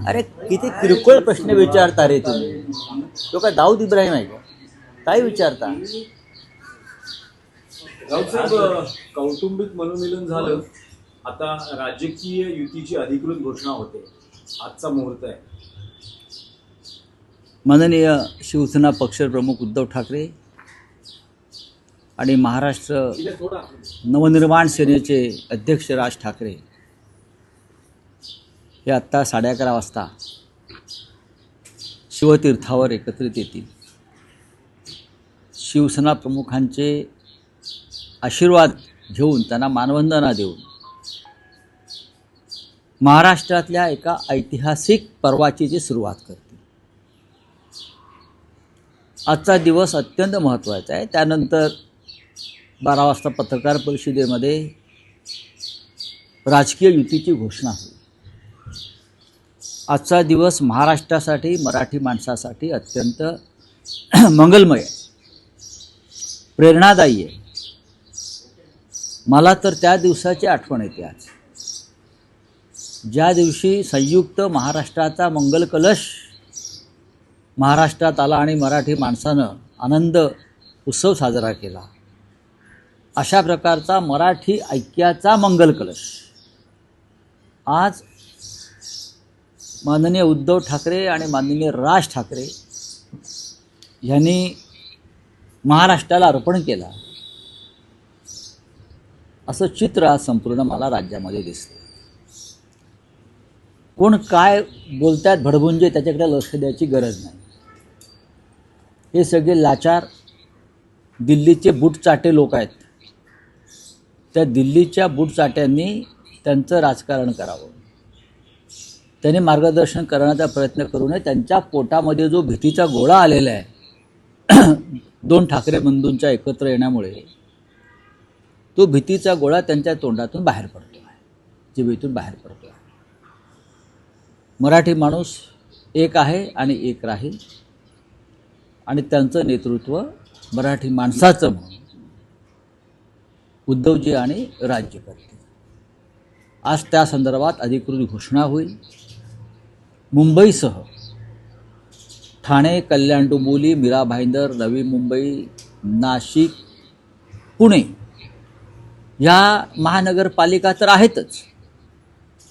अरे किती किरकोळ प्रश्न विचारता रे तुम्ही. तो काय दाऊद इब्राहिम आहे का? काय विचारता? राऊतसाहेब, कौटुंबिक मनोमिलन झालं, आता राजकीय युतीची अधिकृत घोषणा होते. आजचा मुहूर्त आहे. माननीय शिवसेना पक्षप्रमुख उद्धव ठाकरे आणि महाराष्ट्र नवनिर्माण सेनेचे अध्यक्ष राज ठाकरे हे आत्ता 11:30 वाजता शिवतीर्थावर एकत्रित येतील. शिवसेना प्रमुखांचे आशीर्वाद घेऊन त्यांना मानवंदना देऊन महाराष्ट्रातल्या एका ऐतिहासिक पर्वाची ते सुरुवात करतील. आजचा दिवस अत्यंत महत्त्वाचा आहे. त्यानंतर 12 वाजता पत्रकार परिषदेमध्ये राजकीय युतीची घोषणा होईल. आजचा दिवस महाराष्ट्रासाठी, मराठी माणसासाठी अत्यंत मंगलमय आहे, प्रेरणादायी आहे. मला तर त्या दिवसाची आठवण येते आज, ज्या दिवशी संयुक्त महाराष्ट्राचा मंगल कलश महाराष्ट्रात आला आणि मराठी माणसानं आनंद उत्सव साजरा केला. अशा प्रकारचा मराठी ऐक्याचा मंगल कलश आज माननीय उद्धव ठाकरे आणि माननीय राज ठाकरे यांनी महाराष्ट्राला अर्पण केला, असं चित्र आज संपूर्ण मला राज्यामध्ये दिसतं. कोण काय बोलतात भडभुंजे त्याच्याकडे लक्ष द्यायची गरज नाही. हे सगळे लाचार दिल्लीचे बूटचाटे लोक आहेत. त्या दिल्लीच्या बूटचाट्यांनी त्यांचं राजकारण करावं. त्यांनी मार्गदर्शन करण्याचा प्रयत्न करू नये. त्यांच्या पोटामध्ये जो भीतीचा गोळा आलेला आहे दोन ठाकरे बंधूंच्या एकत्र येण्यामुळे, तो भीतीचा गोळा त्यांच्या तोंडातून बाहेर पडतो आहे, जिभेतून बाहेर पडतो आहे. मराठी माणूस एक आहे आणि एक राहील, आणि त्यांचं नेतृत्व मराठी माणसाचं म्हणून उद्धवजी आणि राज्य करतील. आज त्या संदर्भात अधिकृत घोषणा होईल. मुंबईसह ठाणे, कल्याण डोंबिवली, मीरा भाईंदर, नवी मुंबई, नाशिक, पुणे या महानगरपालिका तर आहेतच.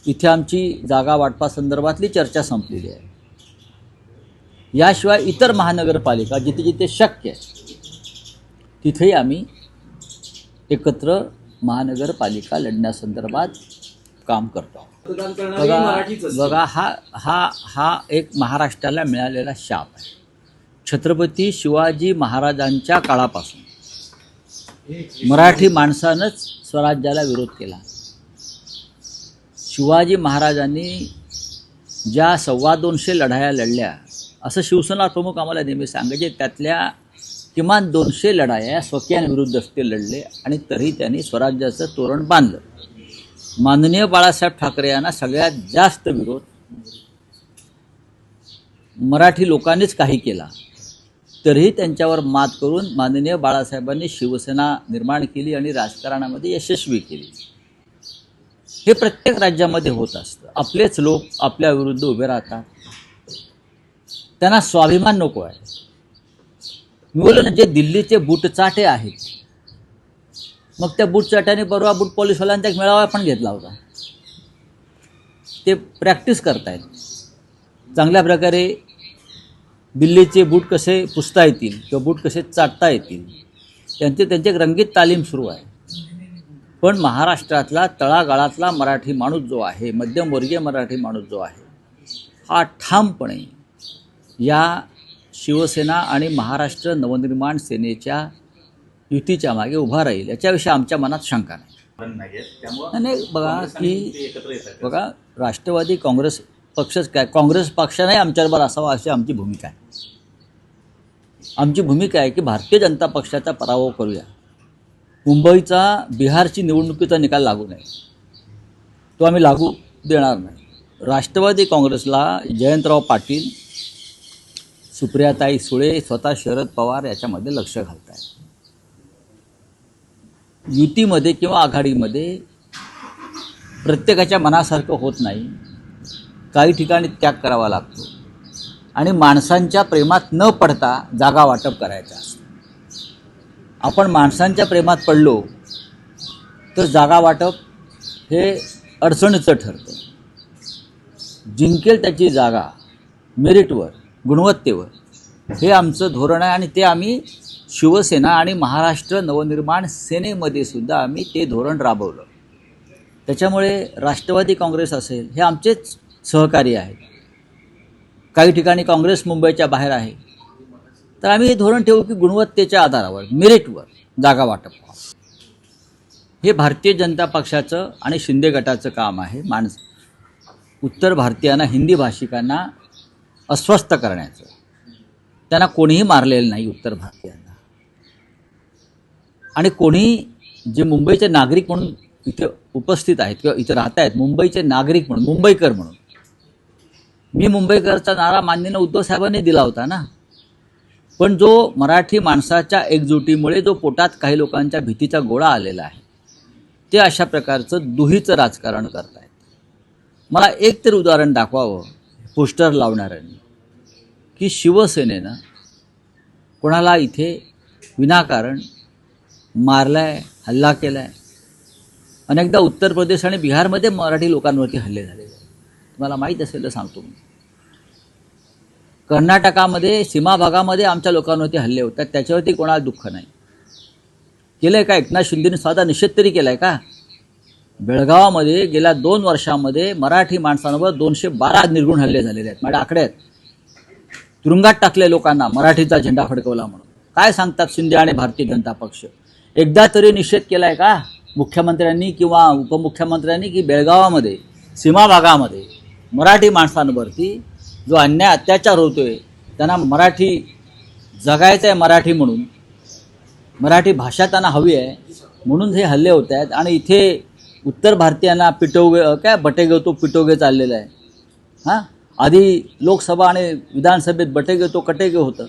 इथे आमची जागा वाटपासंदर्भातली चर्चा संपलेली आहे. याशिवाय इतर महानगरपालिका जिथे जिथे शक्य आहे तिथेही आम्ही एकत्र महानगरपालिका लढण्यासंदर्भात काम करतो. बघा हा एक महाराष्ट्राला मिळालेला शाप आहे. छत्रपती शिवाजी महाराजांच्या काळापासून मराठी माणसानंच स्वराज्याला विरोध केला. शिवाजी महाराजांनी ज्या 225 लढाया लढल्या असं शिवसेना प्रमुख आम्हाला नेहमी सांगायचे. त्यातल्या किमान 200 लढाया स्वकीयांविरुद्ध ते लढले आणि तरी त्यांनी स्वराज्याचं तोरण बांधलं. माननीय बाळासाहेब ठाकरे यांना सगळ्यात जास्त विरोध मराठी लोकांनीच काही केला, तरीही त्यांच्यावर मात करून माननीय बाळासाहेबांनी शिवसेना निर्माण केली आणि राजकारणामध्ये यशस्वी केली. हे प्रत्येक राज्यामध्ये होत असतं. आपलेच लोक आपल्या विरुद्ध उभे राहतात. त्यांना स्वाभिमान नको आहे. मी बोललो ना, जे दिल्लीचे बूटचाटे आहेत, मग त्या बूटचाट्याने परवा बूट पॉलिशवाल्यांचा एक मेळावा पण घेतला होता. ते प्रॅक्टिस करतायत चांगल्या प्रकारे दिल्लीचे बूट कसे पुसता येतील किंवा बूट कसे चाटता येतील, त्यांची एक रंगीत तालीम सुरू आहे. पण महाराष्ट्रातला तळागाळातला मराठी माणूस जो आहे, मध्यमवर्गीय मराठी माणूस जो आहे, हा ठामपणे या शिवसेना आणि महाराष्ट्र नवनिर्माण सेनेच्या युतीच्या मागे उभा राहील, याच्याविषयी आमच्या मनात शंका नाही. नाही बघा राष्ट्रवादी काँग्रेस पक्षच काय, काँग्रेस पक्षाने आमच्याबरोबर असावा अशी आमची भूमिका आहे. आमची भूमिका आहे की भारतीय जनता पक्षाचा पराभव करूया. मुंबईचा बिहारची निवडणुकीचा निकाल लागू नये, तो आम्ही लागू देणार नाही. राष्ट्रवादी काँग्रेसला जयंतराव पाटील, सुप्रियाताई सुळे, स्वतः शरद पवार याच्यामध्ये लक्ष घालत आहेत. युतीमध्ये किंवा आघाडीमध्ये प्रत्येकाच्या मनासारखं होत नाही. काही ठिकाणी त्याग करावा लागतो आणि माणसांच्या प्रेमात न पडता जागा वाटप करायचं असतं. आपण माणसांच्या प्रेमात पडलो तर जागा वाटप हे अडचणीचं ठरतं. जिंकेल त्याची जागा मेरिटवर, गुणवत्तेवर हे आमचं धोरण आहे आणि ते आम्ही शिवसेना आणि महाराष्ट्र नवनिर्माण सेनेमध्ये सुद्धा आम्ही ते धोरण राबवलं. त्याच्यामुळे राष्ट्रवादी काँग्रेस असेल हे आमचेच सहकारी आहेत. काही ठिकाणी काँग्रेस मुंबईच्या बाहेर आहे, तर आम्ही हे धोरण ठेवू की गुणवत्तेच्या आधारावर, मेरिटवर जागा वाटप व्हावं. हे भारतीय जनता पक्षाचं आणि शिंदे गटाचं काम आहे. उत्तर भारतीयांना, हिंदी भाषिकांना अस्वस्थ करण्याचं. त्यांना कोणीही मारलेलं नाही उत्तर भारतीयांना. आणि कोणी जे मुंबईचे नागरिक म्हणून इथे उपस्थित आहेत किंवा इथे राहत आहेत, मुंबईचे नागरिक म्हणून, मुंबईकर म्हणून, मी मुंबईकरचा नारा माननीय उद्धव साहेबांनी दिला होता ना. पण जो मराठी माणसाच्या एकजुटीमुळे जो पोटात काही लोकांच्या भीतीचा गोळा आलेला आहे, ते अशा प्रकारचं दुहीचं राजकारण करत आहेत. मला एक तरी उदाहरण दाखवावं पोस्टर लावणाऱ्यांनी की शिवसेनेनं कोणाला इथे विनाकारण मारलाय, हल्ला केलाय. अनेकदा उत्तर प्रदेश आणि बिहारमध्ये मराठी लोकांवरती हल्ले झालेले आहेत. तुम्हाला माहीत असेल तर सांगतो मी. कर्नाटकामध्ये सीमा भागामध्ये आमच्या लोकांवरती हल्ले होतात, त्याच्यावरती कोणाला दुःख नाही. केलंय का? एकनाथ शिंदेने साधा निषेध तरी केलाय का? बेळगावामध्ये गेल्या 2 वर्षामध्ये मराठी माणसांवर 212 निर्गुण हल्ले झालेले आहेत. माझ्या आकडे आहेत. तुरुंगात टाकले लोकांना मराठीचा झेंडा फडकवला म्हणून. काय सांगतात शिंदे आणि भारतीय जनता पक्ष? एकदा तरी निषेध केलाय का मुख्यमंत्र्यांनी किंवा उपमुख्यमंत्र्यांनी की बेळगावामध्ये, सीमा भागामध्ये मराठी माणसांवरती जो अन्याय अत्याचार होतोय, त्यांना मराठी जगायचं आहे, मराठी म्हणून, मराठी भाषा त्यांना हवी आहे म्हणून हे हल्ले होत आहेत. आणि इथे उत्तर भारतीयांना पिटोगे, काय बटेगे तो पिटोगे चाललेलं आहे. हां, आधी लोकसभा आणि विधानसभेत बटेगे तो कटेगे होतं.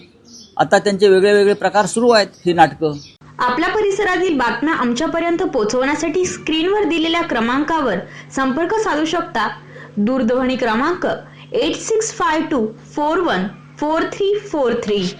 आता त्यांचे वेगळे वेगळे प्रकार सुरू आहेत. ही नाटकं. आपल्या परिसरातील बातम्या आमच्यापर्यंत पोहोचवण्यासाठी स्क्रीनवर दिलेल्या क्रमांकावर संपर्क साधू शकता. दूरध्वनी क्रमांक 8652414343.